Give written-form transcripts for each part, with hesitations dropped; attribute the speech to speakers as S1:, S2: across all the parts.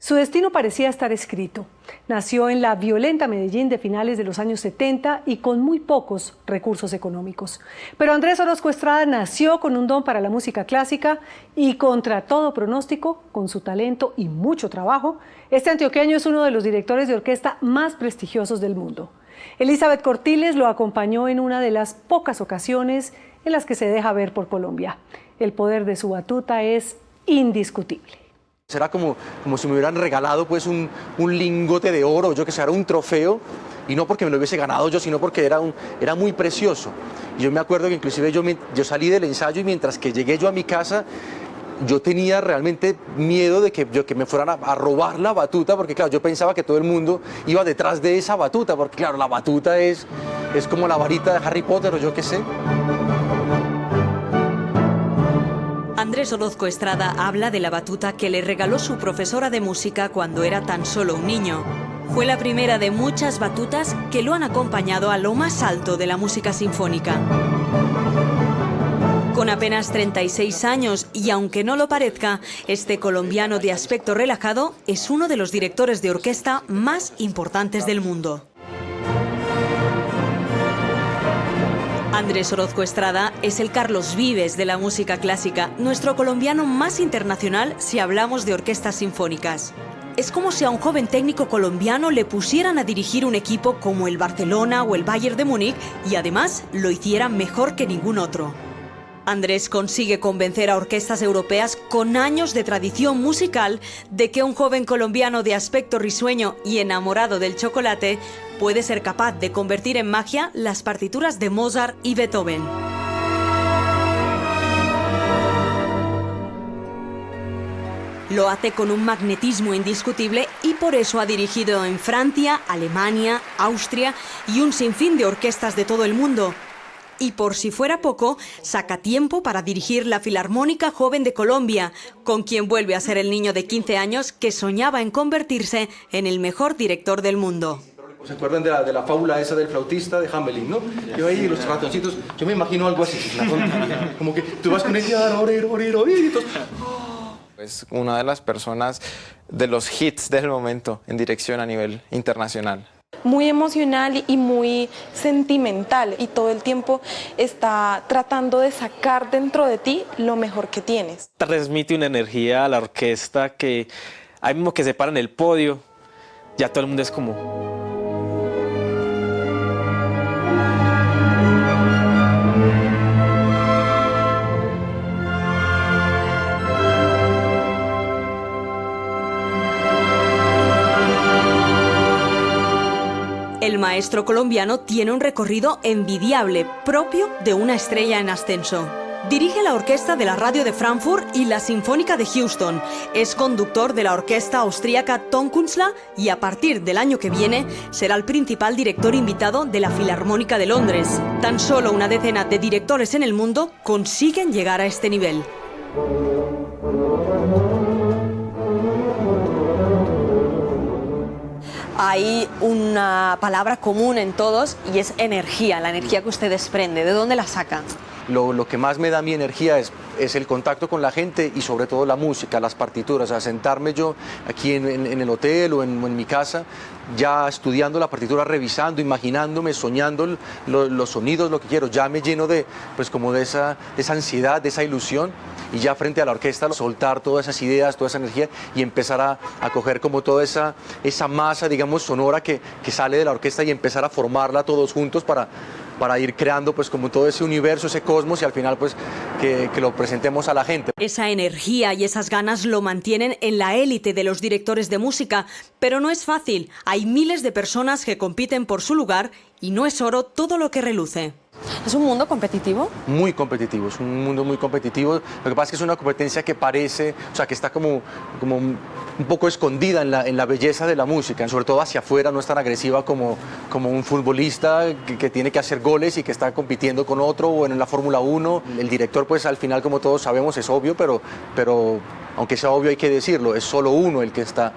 S1: Su destino parecía estar escrito. Nació en la violenta Medellín de finales de los años 70 y con muy pocos recursos económicos. Pero Andrés Orozco Estrada nació con un don para la música clásica y contra todo pronóstico, con su talento y mucho trabajo, este antioqueño es uno de los directores de orquesta más prestigiosos del mundo. Elizabeth Cortiles lo acompañó en una de las pocas ocasiones en las que se deja ver por Colombia. El poder de su batuta es indiscutible.
S2: Era como si me hubieran regalado pues un lingote de oro, yo que sé, era un trofeo, y no porque me lo hubiese ganado yo, sino porque era muy precioso. Y yo me acuerdo que inclusive yo salí del ensayo y mientras que llegué yo a mi casa, yo tenía realmente miedo de que me fueran a robar la batuta, porque claro, yo pensaba que todo el mundo iba detrás de esa batuta, porque claro, la batuta es como la varita de Harry Potter o yo qué sé.
S3: Andrés Orozco Estrada habla de la batuta que le regaló su profesora de música cuando era tan solo un niño. Fue la primera de muchas batutas que lo han acompañado a lo más alto de la música sinfónica. Con apenas 36 años, y aunque no lo parezca, este colombiano de aspecto relajado es uno de los directores de orquesta más importantes del mundo. Andrés Orozco Estrada es el Carlos Vives de la música clásica, nuestro colombiano más internacional si hablamos de orquestas sinfónicas. Es como si a un joven técnico colombiano le pusieran a dirigir un equipo como el Barcelona o el Bayern de Múnich y además lo hicieran mejor que ningún otro. Andrés consigue convencer a orquestas europeas con años de tradición musical de que un joven colombiano de aspecto risueño y enamorado del chocolate puede ser capaz de convertir en magia las partituras de Mozart y Beethoven. Lo hace con un magnetismo indiscutible y por eso ha dirigido en Francia, Alemania, Austria y un sinfín de orquestas de todo el mundo. Y por si fuera poco, saca tiempo para dirigir la Filarmónica Joven de Colombia, con quien vuelve a ser el niño de 15 años que soñaba en convertirse en el mejor director del mundo.
S2: ¿Se acuerdan de la fábula esa del flautista de Hamelin, no? Yo ahí, los ratoncitos, yo me imagino algo así, como que tú vas con ella a oír, y entonces...
S4: Es una de las personas de los hits del momento en dirección a nivel internacional.
S5: Muy emocional y muy sentimental, y todo el tiempo está tratando de sacar dentro de ti lo mejor que tienes.
S6: Transmite una energía a la orquesta que ahí mismo que se para en el podio, ya todo el mundo es como...
S3: El maestro colombiano tiene un recorrido envidiable, propio de una estrella en ascenso. Dirige la orquesta de la Radio de Frankfurt y la Sinfónica de Houston. Es conductor de la orquesta austríaca Tonkünstler y a partir del año que viene será el principal director invitado de la Filarmónica de Londres. Tan solo una decena de directores en el mundo consiguen llegar a este nivel. Hay una palabra común en todos y es energía, la energía que usted desprende. ¿De dónde la saca?
S2: Lo que más me da mi energía es el contacto con la gente y sobre todo la música, las partituras. O sea, sentarme yo aquí en el hotel o en mi casa, ya estudiando la partitura, revisando, imaginándome, soñando los sonidos, lo que quiero. Ya me lleno de esa ansiedad, de esa ilusión, y ya frente a la orquesta soltar todas esas ideas, toda esa energía y empezar a coger como toda esa masa, digamos, sonora que sale de la orquesta y empezar a formarla todos juntos para ir creando pues como todo ese universo, ese cosmos, y al final pues que lo presentemos a la gente.
S3: Esa energía y esas ganas lo mantienen en la élite de los directores de música, pero no es fácil. Hay miles de personas que compiten por su lugar y no es oro todo lo que reluce.
S5: ¿Es un mundo competitivo?
S2: Muy competitivo, es un mundo muy competitivo. Lo que pasa es que es una competencia que parece, o sea, que está como un poco escondida en la belleza de la música, sobre todo hacia afuera, no es tan agresiva como un futbolista que tiene que hacer goles y que está compitiendo con otro, o en la Fórmula 1. El director, pues al final, como todos sabemos, es obvio, pero aunque sea obvio hay que decirlo, es solo uno el que está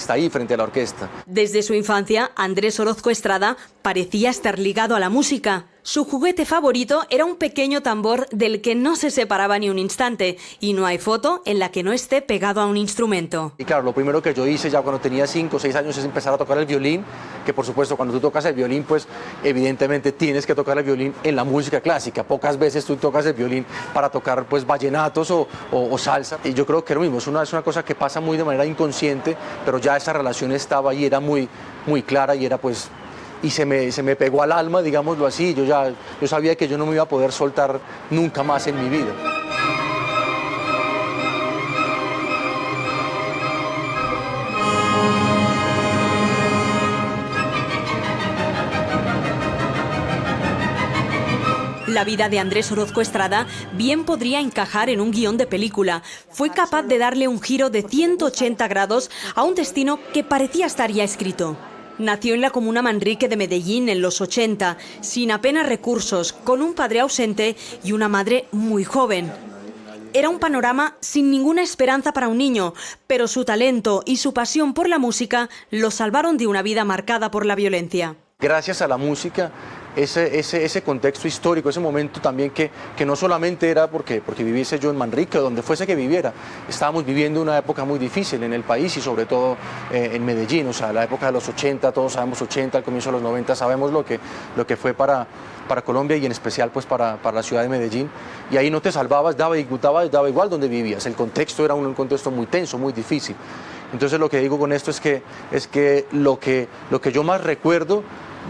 S2: ahí frente a la orquesta.
S3: Desde su infancia, Andrés Orozco Estrada parecía estar ligado a la música. Su juguete favorito era un pequeño tambor del que no se separaba ni un instante, y no hay foto en la que no esté pegado a un instrumento.
S2: Y claro, lo primero que yo hice ya cuando tenía 5 o 6 años es empezar a tocar el violín, que por supuesto cuando tú tocas el violín, pues evidentemente tienes que tocar el violín en la música clásica. Pocas veces tú tocas el violín para tocar pues vallenatos o salsa. Y yo creo que lo mismo, es una cosa que pasa muy de manera inconsciente, pero ya esa relación estaba ahí, era muy clara y era pues... Y se me pegó al alma, digámoslo así. Yo sabía que yo no me iba a poder soltar nunca más en mi vida.
S3: La vida de Andrés Orozco Estrada bien podría encajar en un guión de película. Fue capaz de darle un giro de 180 grados a un destino que parecía estar ya escrito. Nació en la comuna Manrique de Medellín en los 80, sin apenas recursos, con un padre ausente y una madre muy joven. Era un panorama sin ninguna esperanza para un niño, pero su talento y su pasión por la música lo salvaron de una vida marcada por la violencia.
S2: Gracias a la música, ese contexto histórico, ese momento también que no solamente era porque viviese yo en Manrique o donde fuese que viviera, estábamos viviendo una época muy difícil en el país y sobre todo en Medellín, o sea, la época de los 80, todos sabemos 80, al comienzo de los 90 sabemos lo que fue para Colombia y en especial pues para la ciudad de Medellín, y ahí no te salvabas, daba igual donde vivías, el contexto era un contexto muy tenso, muy difícil. Entonces lo que digo con esto es que lo que yo más recuerdo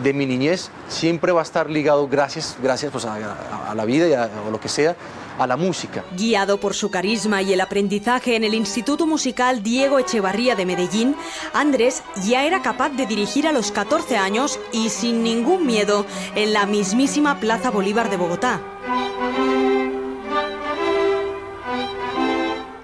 S2: de mi niñez siempre va a estar ligado, gracias pues a la vida y a lo que sea, a la música.
S3: Guiado por su carisma y el aprendizaje en el Instituto Musical Diego Echevarría de Medellín, Andrés ya era capaz de dirigir a los 14 años y sin ningún miedo en la mismísima Plaza Bolívar de Bogotá.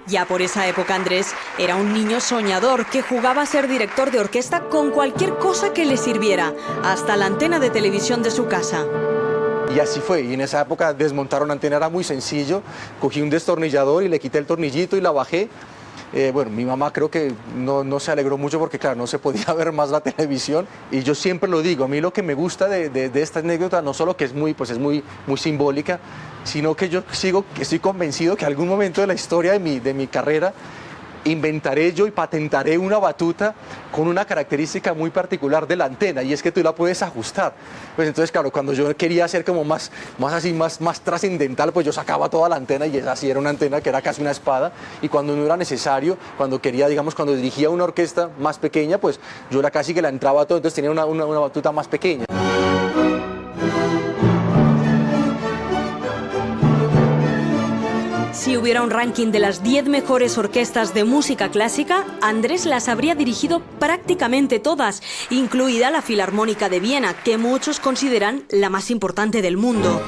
S3: Ya por esa época Andrés era un niño soñador que jugaba a ser director de orquesta con cualquier cosa que le sirviera, hasta la antena de televisión de su casa.
S2: Y así fue, y en esa época desmontar una antena era muy sencillo, cogí un destornillador y le quité el tornillito y la bajé. Bueno, mi mamá creo que no se alegró mucho porque claro, no se podía ver más la televisión, y yo siempre lo digo, a mí lo que me gusta de esta anécdota no solo que es muy simbólica, sino que yo estoy convencido que algún momento de la historia de mi carrera inventaré yo y patentaré una batuta con una característica muy particular de la antena, y es que tú la puedes ajustar. Pues entonces, claro, cuando yo quería hacer como más trascendental, pues yo sacaba toda la antena y así era una antena que era casi una espada, y cuando no era necesario, cuando quería, digamos, cuando dirigía una orquesta más pequeña, pues yo era casi que la entraba todo, entonces tenía una batuta más pequeña.
S3: Si hubiera un ranking de las 10 mejores orquestas de música clásica, Andrés las habría dirigido prácticamente todas, incluida la Filarmónica de Viena, que muchos consideran la más importante del mundo.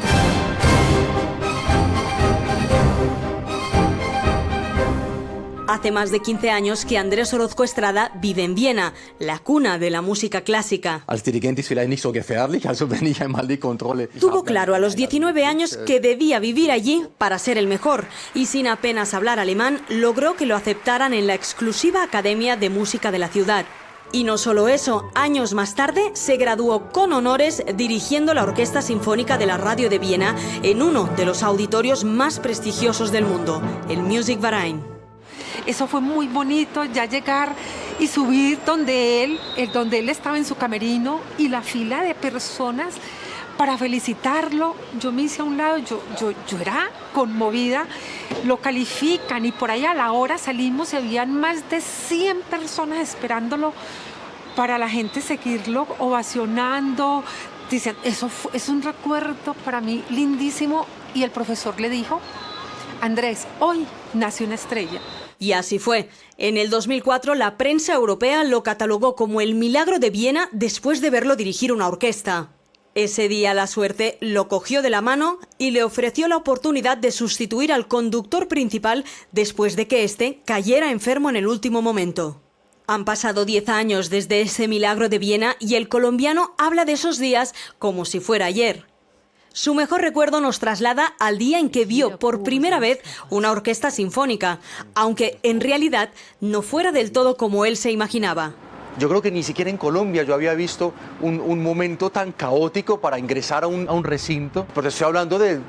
S3: Hace más de 15 años que Andrés Orozco Estrada vive en Viena, la cuna de la música clásica. Tuvo claro a los 19 años que debía vivir allí para ser el mejor, y sin apenas hablar alemán, logró que lo aceptaran en la exclusiva Academia de Música de la ciudad. Y no solo eso, años más tarde se graduó con honores dirigiendo la Orquesta Sinfónica de la Radio de Viena en uno de los auditorios más prestigiosos del mundo, el Musikverein.
S7: Eso fue muy bonito, ya llegar y subir donde él estaba en su camerino y la fila de personas para felicitarlo. Yo me hice a un lado, yo era conmovida, lo califican y por ahí a la hora salimos y habían más de 100 personas esperándolo para la gente seguirlo ovacionando. Dicen, es un recuerdo para mí lindísimo, y el profesor le dijo: Andrés, hoy nació una estrella.
S3: Y así fue. En el 2004 la prensa europea lo catalogó como el milagro de Viena después de verlo dirigir una orquesta. Ese día la suerte lo cogió de la mano y le ofreció la oportunidad de sustituir al conductor principal después de que éste cayera enfermo en el último momento. Han pasado 10 años desde ese milagro de Viena y el colombiano habla de esos días como si fuera ayer. Su mejor recuerdo nos traslada al día en que vio por primera vez una orquesta sinfónica, aunque en realidad no fuera del todo como él se imaginaba.
S2: Yo creo que ni siquiera en Colombia yo había visto un momento tan caótico para ingresar a un recinto, porque estoy hablando de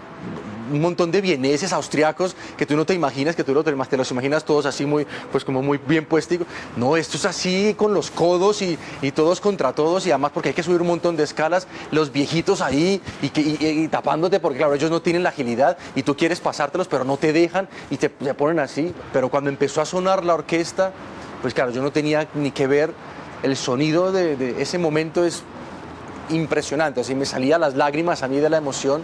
S2: un montón de vieneses austriacos que tú no te imaginas, que tú te los imaginas todos así muy, pues como muy bien puestos. No, esto es así con los codos y todos contra todos, y además porque hay que subir un montón de escalas, los viejitos ahí y tapándote, porque claro, ellos no tienen la agilidad y tú quieres pasártelos, pero no te dejan y te ponen así. Pero cuando empezó a sonar la orquesta, pues claro, yo no tenía ni que ver. El sonido de ese momento es impresionante, así me salían las lágrimas a mí de la emoción.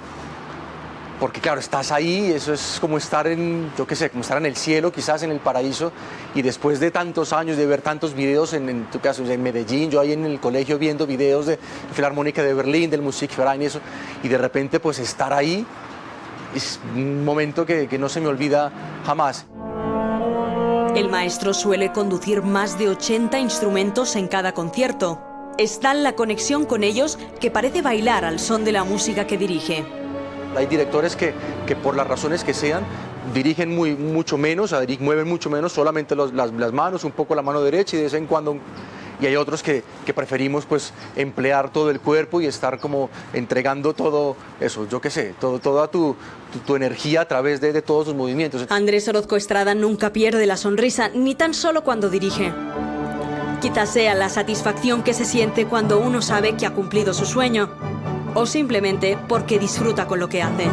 S2: Porque claro, estás ahí, eso es como estar en, yo qué sé, como estar en el cielo, quizás en el paraíso, y después de tantos años de ver tantos videos, en tu caso en Medellín, yo ahí en el colegio viendo videos de Filarmónica de Berlín, del Musikverein y eso, y de repente pues estar ahí es un momento que no se me olvida jamás.
S3: El maestro suele conducir más de 80 instrumentos en cada concierto. Es tal la conexión con ellos que parece bailar al son de la música que dirige.
S2: Hay directores que por las razones que sean dirigen mucho menos, mueven mucho menos, solamente las manos, un poco la mano derecha y de vez en cuando. Y hay otros que preferimos pues emplear todo el cuerpo y estar como entregando todo eso, yo qué sé, toda tu energía a través de todos sus movimientos.
S3: Andrés Orozco Estrada nunca pierde la sonrisa, ni tan solo cuando dirige. Quizás sea la satisfacción que se siente cuando uno sabe que ha cumplido su sueño, o simplemente porque disfruta con lo que hace.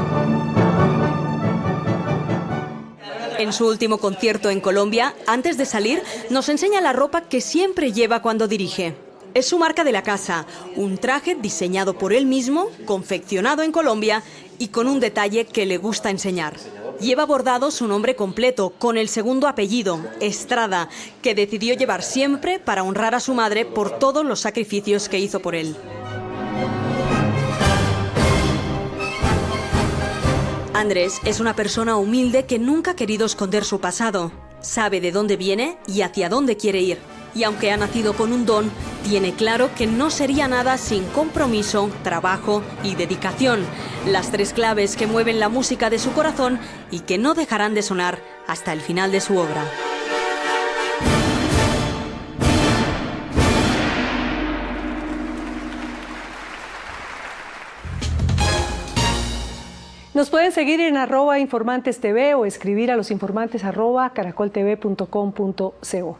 S3: En su último concierto en Colombia, antes de salir, nos enseña la ropa que siempre lleva cuando dirige. Es su marca de la casa, un traje diseñado por él mismo, confeccionado en Colombia y con un detalle que le gusta enseñar. Lleva bordado su nombre completo, con el segundo apellido, Estrada, que decidió llevar siempre para honrar a su madre por todos los sacrificios que hizo por él. Andrés es una persona humilde que nunca ha querido esconder su pasado. Sabe de dónde viene y hacia dónde quiere ir. Y aunque ha nacido con un don, tiene claro que no sería nada sin compromiso, trabajo y dedicación. Las tres claves que mueven la música de su corazón y que no dejarán de sonar hasta el final de su obra.
S1: Nos pueden seguir en @InformantesTV o escribir a losinformantes@caracoltv.com.co.